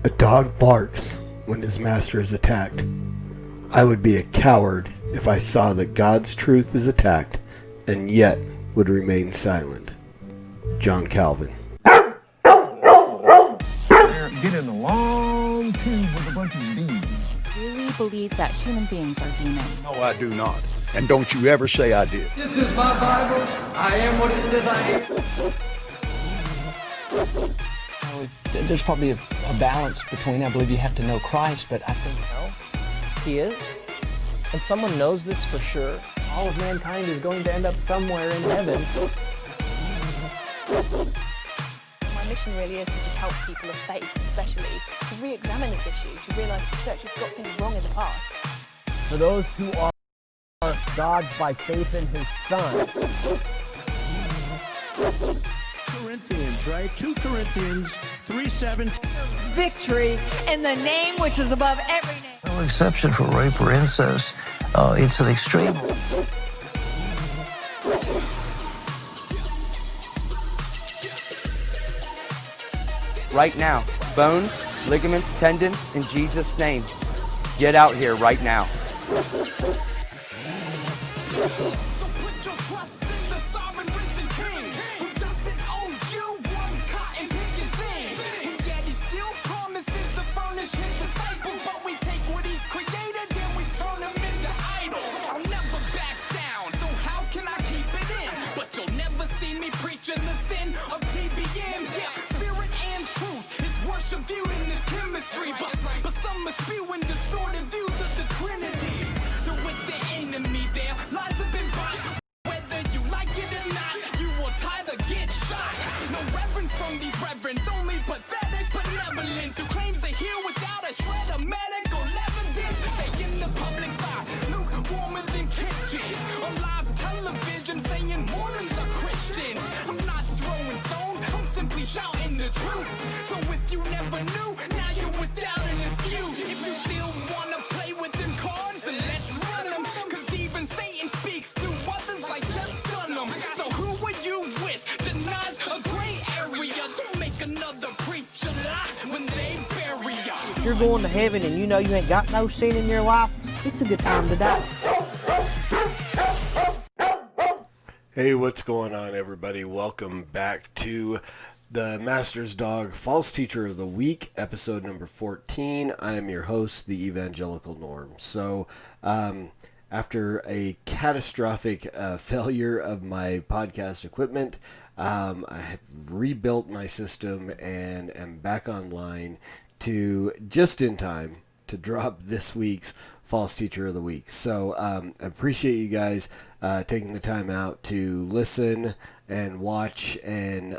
A dog barks when his master is attacked. I would be a coward if I saw that God's truth is attacked and yet would remain silent. John Calvin. Get in a long tube with a bunch of demons. Really believe that human beings are demons? No, I do not. And don't you ever say I did. This is my Bible. I am what it says I am. There's probably a balance between, I believe you have to know Christ, but I think He is. And someone knows this for sure. All of mankind is going to end up somewhere in heaven. My mission really is to just help people of faith, especially, to re-examine this issue, to realise the church has got things wrong in the past. For those who are God's by faith in His Son. Corinthians, right? 2 Corinthians 3:7. Victory in the name which is above every name. No exception for rape or incest. It's an extreme. Right now, bones, ligaments, tendons, in Jesus' name. Get out here right now. So put your trust in the sovereign risen king, who doesn't owe you one cotton picking thing. And yet he still promises to furnish his disciples, but we take what he's created and we turn him into idols. I'll never back down, so how can I keep it in? But you'll never see me preaching the sin of TBM. Yeah, spirit and truth is worship viewed in this chemistry, but some are spewing distorted views of the Trinity. They're with the enemy there. Lies have been bought. Whether you like it or not, you will either get shot. No reverence from these reverends, only pathetic benevolence who claims to heal without a shred of medical evidence. They in the public side, lukewarmer than kitchens. On live television saying Mormons are Christians. I'm not throwing stones, I'm simply shouting the truth. So if you never knew, now you're without an excuse. If you still wanna play with them cards, then let's run them. Cause even Satan speaks to others like Jeff Dunham. So who are you with? Denies a gray area. Don't make another preacher lie when they bury ya. If you're going to heaven and you know you ain't got no sin in your life, it's a good time to die. Hey, what's going on, everybody? Welcome back to the Master's Dog False Teacher of the Week, episode number 14. I am your host, the Evangelical Norm. So, after a catastrophic failure of my podcast equipment, I have rebuilt my system and am back online to just in time to drop this week's False Teacher of the Week. So I appreciate you guys taking the time out to listen and watch and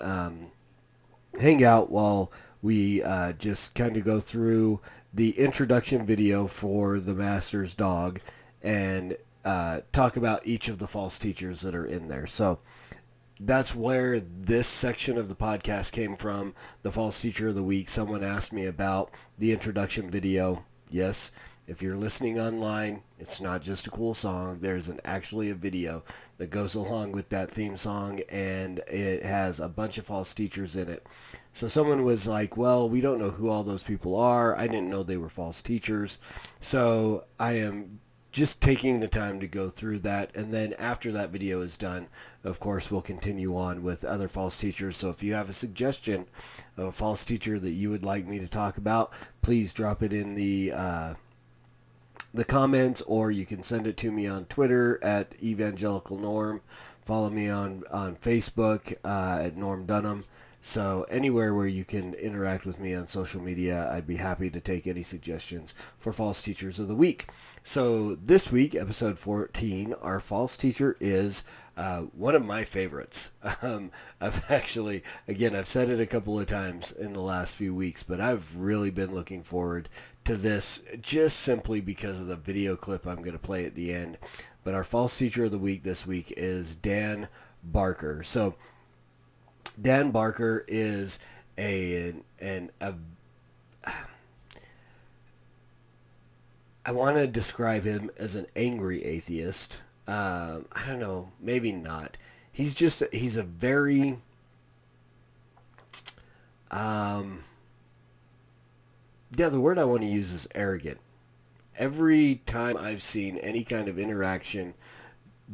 hang out while we just kind of go through the introduction video for the Master's Dog and talk about each of the false teachers that are in there. So that's where this section of the podcast came from, the False Teacher of the Week. Someone asked me about the introduction video. Yes, if you're listening online, it's not just a cool song. There's actually a video that goes along with that theme song, and it has a bunch of false teachers in it. So someone was like, well, we don't know who all those people are. I didn't know they were false teachers. So I am just taking the time to go through that, and then after that video is done, of course, we'll continue on with other false teachers. So if you have a suggestion of a false teacher that you would like me to talk about, please drop it in the comments, or you can send it to me on Twitter at Evangelical Norm. Follow me on Facebook at Norm Dunham. So anywhere where you can interact with me on social media, I'd be happy to take any suggestions for False Teachers of the Week. So this week, episode 14, our false teacher is one of my favorites. I've actually, again, I've said it a couple of times in the last few weeks, but I've really been looking forward to this just simply because of the video clip I'm going to play at the end. But our false teacher of the week this week is Dan Barker. So Dan Barker is I want to describe him as an angry atheist. I don't know, maybe not. He's a very the word I want to use is arrogant. Every time I've seen any kind of interaction,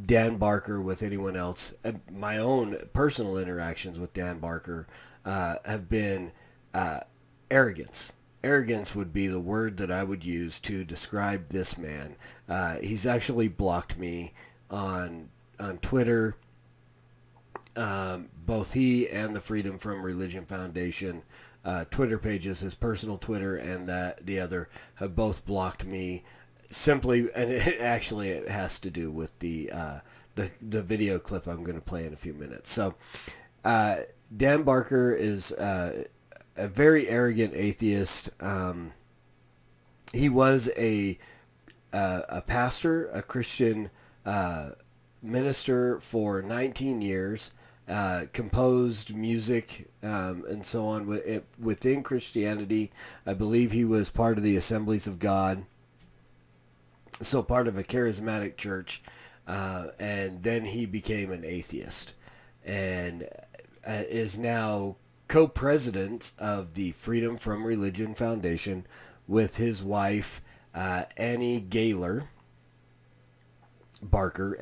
Dan Barker with anyone else, my own personal interactions with Dan Barker have been arrogance. Arrogance would be the word that I would use to describe this man. He's actually blocked me on Twitter. Both he and the Freedom from Religion Foundation Twitter pages, his personal Twitter and the other, have both blocked me simply, and it has to do with the video clip I'm going to play in a few minutes. So Dan Barker is a very arrogant atheist. He was a pastor, a Christian minister for 19 years. Composed music and so on within Christianity. I believe he was part of the Assemblies of God, so part of a charismatic church, and then he became an atheist, and is now co-president of the Freedom from Religion Foundation with his wife, Annie Gaylor Barker.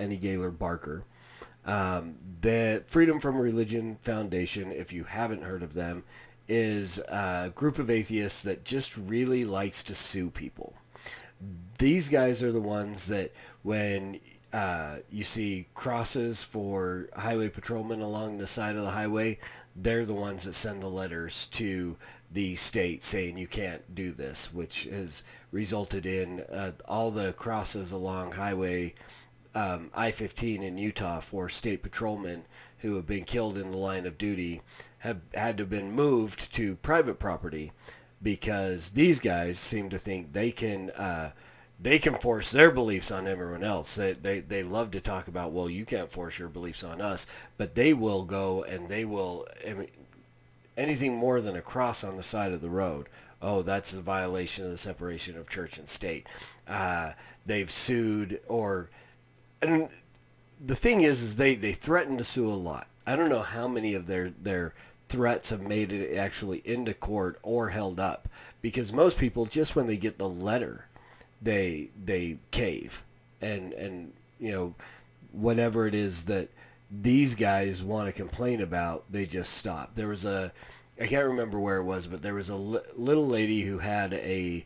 The Freedom from Religion Foundation, if you haven't heard of them, is a group of atheists that just really likes to sue people. These guys are the ones that when you see crosses for highway patrolmen along the side of the highway, they're the ones that send the letters to the state saying you can't do this, which has resulted in all the crosses along highway I-15 in Utah for state patrolmen who have been killed in the line of duty have had to have been moved to private property because these guys seem to think they can force their beliefs on everyone else. They love to talk about, well, you can't force your beliefs on us, but they will go and they will, anything more than a cross on the side of the road. Oh, that's a violation of the separation of church and state. They've sued and the thing is they threaten to sue a lot. I don't know how many of their threats have made it actually into court or held up, because most people, just when they get the letter, they cave and whatever it is that these guys want to complain about, they just stop. There was I can't remember where it was, but there was a little lady who had a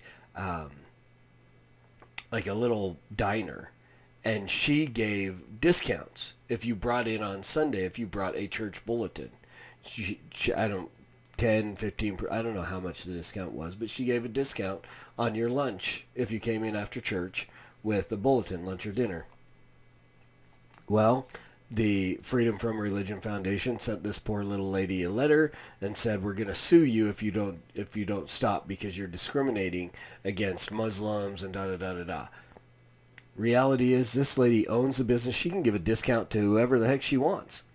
little diner. And she gave discounts if you brought in on Sunday, if you brought a church bulletin. 10, 15, I don't know how much the discount was, but she gave a discount on your lunch if you came in after church with a bulletin, lunch or dinner. Well, the Freedom from Religion Foundation sent this poor little lady a letter and said, we're going to sue you if you don't stop because you're discriminating against Muslims and da-da-da-da-da. Reality is this lady owns a business. She can give a discount to whoever the heck she wants.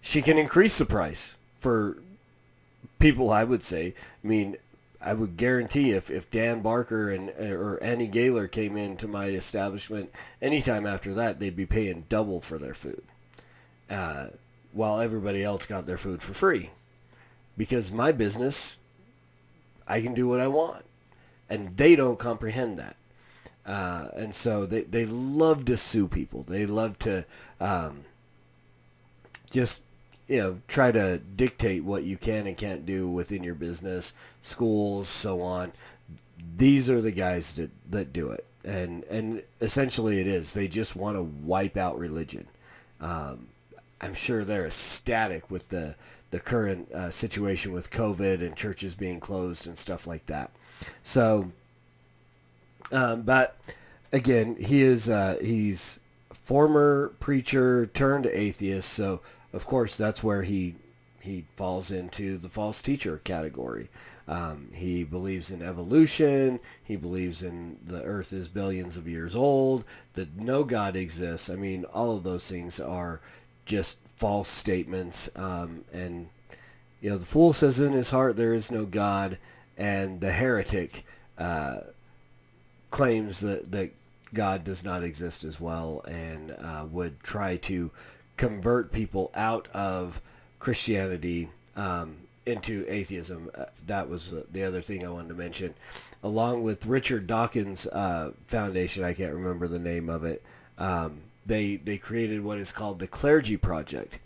She can increase the price for people, I would say. I mean, I would guarantee if Dan Barker or Annie Gaylor came into my establishment anytime after that, they'd be paying double for their food, while everybody else got their food for free. Because my business, I can do what I want. And they don't comprehend that. And so they love to sue people. They love to just, try to dictate what you can and can't do within your business, schools, so on. These are the guys that do it. And essentially it is. They just want to wipe out religion. I'm sure they're ecstatic with the current situation with COVID and churches being closed and stuff like that. So... but again, he's former preacher turned atheist, so of course that's where he falls into the false teacher category. He believes in evolution. He believes in the earth is billions of years old, that no God exists. I mean, all of those things are just false statements. And the fool says in his heart there is no God, and the heretic claims that God does not exist as well, and would try to convert people out of Christianity into atheism. That was the other thing I wanted to mention. Along with Richard Dawkins' foundation, I can't remember the name of it, they created what is called the Clergy Project,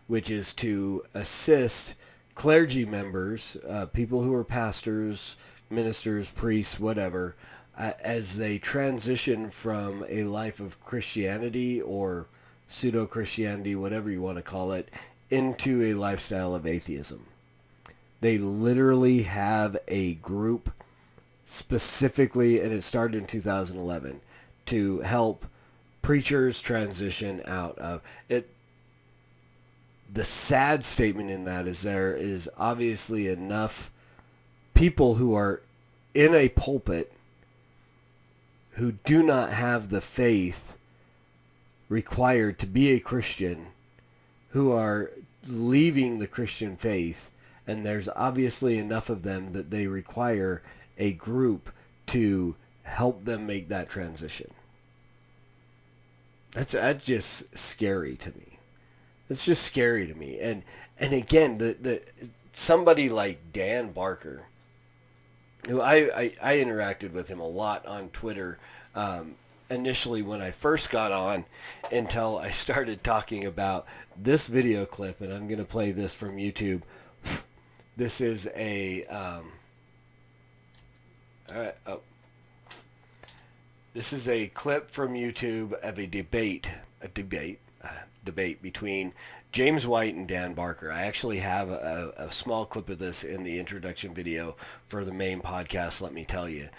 which is to assist clergy members, people who are pastors, ministers, priests, whatever, as they transition from a life of Christianity or pseudo-Christianity, whatever you want to call it, into a lifestyle of atheism. They literally have a group specifically, and it started in 2011, to help preachers transition out of it. The sad statement in that is there is obviously enough people who are in a pulpit who do not have the faith required to be a Christian, who are leaving the Christian faith, and there's obviously enough of them that they require a group to help them make that transition. That's just scary to me. It's just scary to me. And again, the somebody like Dan Barker, who I interacted with him a lot on Twitter initially when I first got on, until I started talking about this video clip, and I'm going to play this from YouTube. This is a this is a clip from YouTube of a debate between James White and Dan Barker. I actually have a small clip of this in the introduction video for the main podcast, let me tell you.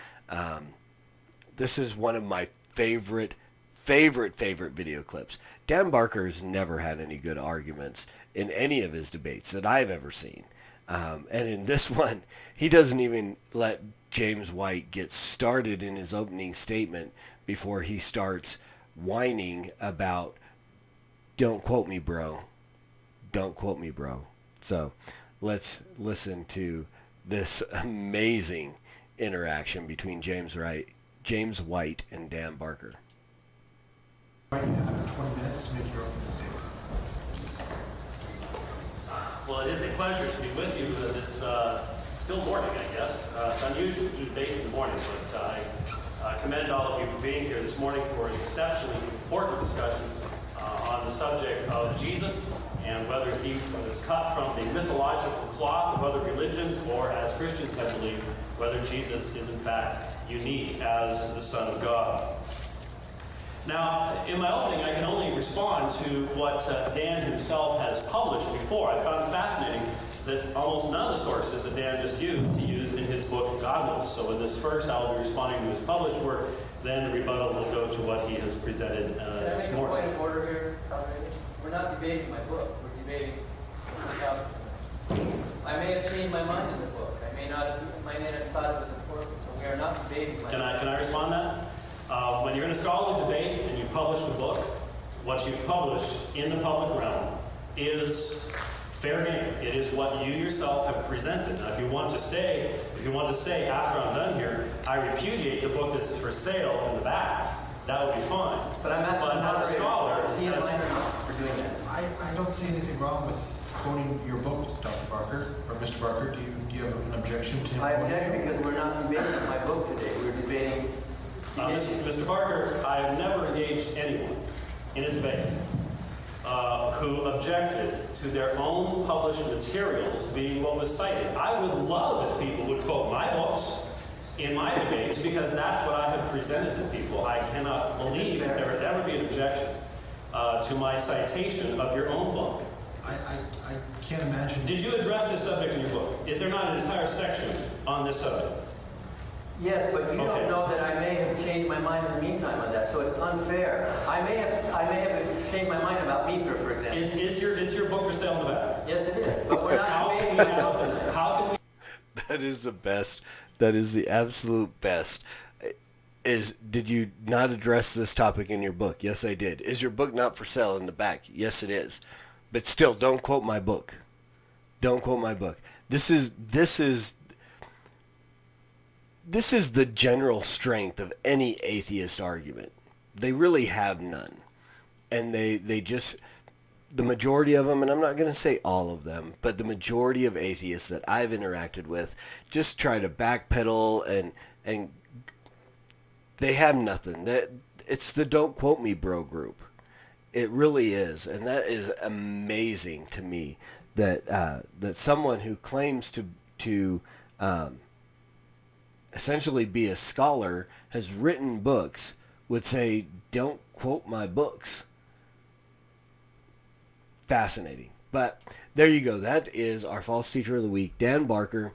This is one of my favorite video clips. Dan Barker has never had any good arguments in any of his debates that I've ever seen. And in this one, he doesn't even let James White get started in his opening statement before he starts whining about, "Don't quote me, bro. Don't quote me, bro." So let's listen to this amazing interaction between James White and Dan Barker. You have 20 minutes to make your opening statement. Well, it is a pleasure to be with you this still morning, I guess. It's unusual to do debates in the morning, but I commend all of you for being here this morning for an exceptionally important discussion on the subject of Jesus and whether he was cut from the mythological cloth of other religions, or, as Christians I believe, whether Jesus is in fact unique as the Son of God. Now, in my opening, I can only respond to what Dan himself has published before. I found it fascinating that almost none of the sources that Dan just used, he used in his book, Godless. So in this first, I'll be responding to his published work, then the rebuttal will go to what he has presented this morning. Can I make a point of order here? We're not debating my book. We're debating the topic. I may have changed my mind in the book. I may not have thought it was important. So we are not debating my book. Can I respond to that? When you're in a scholarly debate and you've published a book, what you've published in the public realm is fair game. It is what you yourself have presented. Now, if you want to say after I'm done here, I repudiate the book that's for sale in the back, that would be fine. But I'm asking as a scholar, is he in line or not for doing that? I don't see anything wrong with quoting your book, Dr. Barker, or Mr. Barker. Do you have an objection to him? I object because we're not debating my book today. We're debating Mr. Barker, I have never engaged anyone in a debate who objected to their own published materials being what was cited. I would love if people would quote my books in my debates, because that's what I have presented to people. I cannot believe that there would ever be an objection to my citation of your own book. I can't imagine. Did you address this subject in your book? Is there not an entire section on this subject? Yes, but you don't know that I may have changed my mind in the meantime on that, so it's unfair. I may have changed my mind about Mithra, for example. Is your book for sale in the back? Yes, it is. But we're not debating my book tonight. How can we? That is the best. That is the absolute best. Did you not address this topic in your book? Yes, I did. Is your book not for sale in the back? Yes, it is. But still, don't quote my book. Don't quote my book. This is the general strength of any atheist argument. They really have none. And they just, the majority of them, and I'm not going to say all of them, but the majority of atheists that I've interacted with just try to backpedal and they have nothing. It's the don't quote me bro group. It really is, and that is amazing to me that that someone who claims to essentially be a scholar, has written books, would say, don't quote my books. Fascinating. But there you go. That is our false teacher of the week, Dan Barker,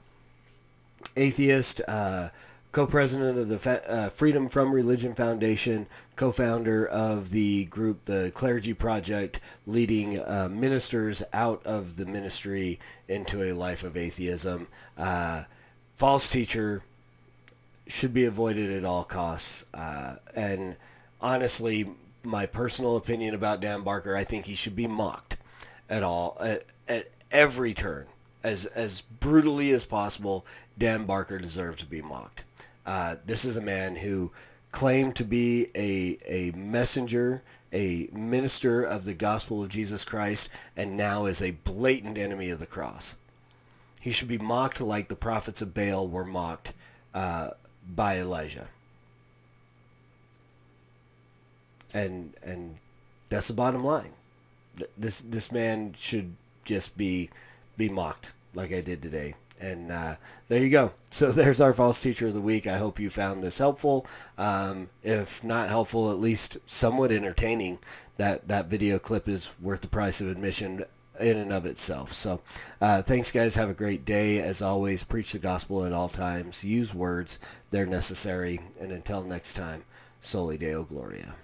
atheist, co-president of the Freedom from Religion Foundation, co-founder of the group, the Clergy Project, leading ministers out of the ministry into a life of atheism. False teacher, should be avoided at all costs. And honestly, my personal opinion about Dan Barker, I think he should be mocked at every turn. As brutally as possible, Dan Barker deserves to be mocked. This is a man who claimed to be a messenger, a minister of the gospel of Jesus Christ, and now is a blatant enemy of the cross. He should be mocked like the prophets of Baal were mocked by Elijah. And that's the bottom line. This man should just be mocked like I did today. And there you go. So there's our false teacher of the week. I hope you found this helpful. If not helpful, at least somewhat entertaining. That video clip is worth the price of admission in and of itself. So thanks, guys. Have a great day. As always, preach the gospel at all times. Use words. They're necessary. And until next time, Soli Deo Gloria.